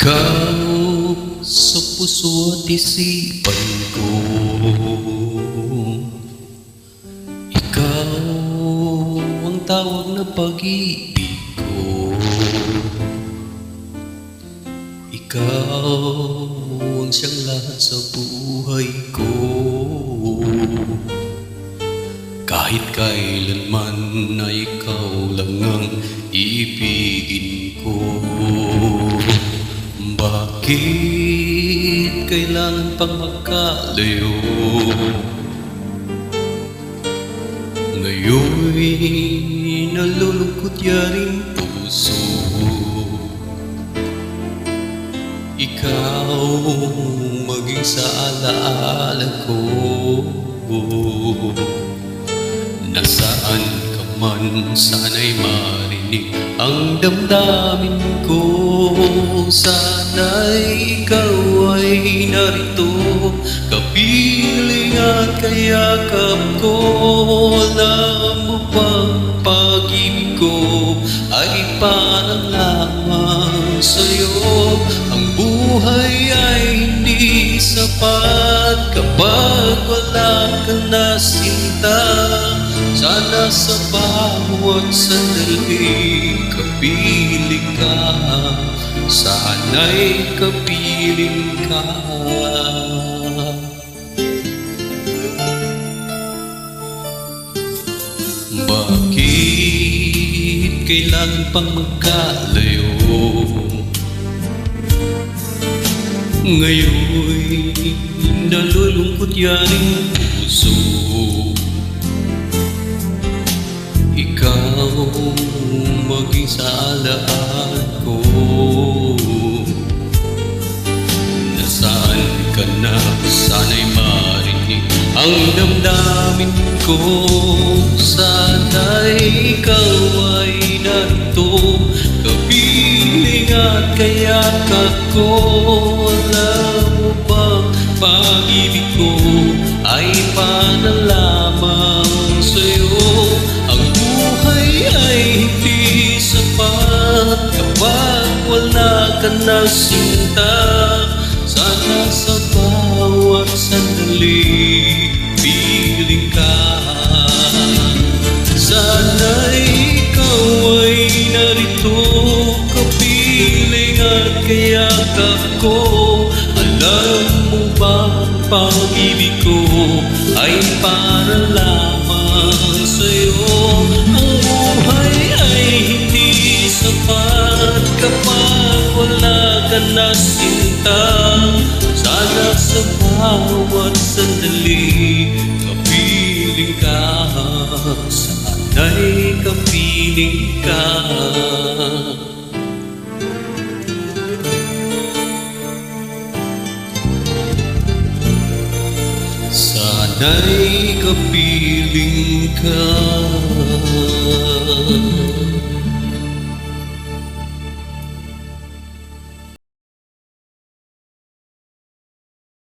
Ikaw sa puso at isipan ko, ikaw ang tawag na pag-ibig ko, ikaw ang siyang lahat sa buhay ko. Kahit kailanman na ikaw lang ang ibigin ko. Bakit kailangan pang magkalayo? Ngayon'y nalulungkot yaring puso, ikaw maging sa alaala ko. Nasaan ka man, sana'y marinig ang damdamin ko. Sana'y ikaw ay narito, kapiling at kayakap ko. Alam mo bang pag-ibig ko ay parang lamang sa'yo? Ang buhay ay hindi sapat kapag wala ka na sinta. Sana sa bawat sandali kapiling ka, sana'y kapiling ka. Bakit kailangan pang magkalayo? Ngayon'y nalulungkot yaring puso, ikaw maging sa alaala ko. Nasaan ka na, sana'y marinig ang damdamin ko. Sana'y ikaw ay narito, kapiling at kayakap ko. Alam mo bang pag-ibig ko ay para lamang sa'yo? Ang buhay ay hindi sapat kapag wala ka na sinta. Sana sa bawat sandali piling ka. Sana'y ikaw ay narito, kapiling at kayakap ko. Alam mo ba pag-ibig ko ay para lamang sa'yo? Ang buhay ay hindi sapat kapag wala ka na sinta. Sana sa bawat sandali kapiling ka, sana'y kapiling ka. Sana'y kapiling ka.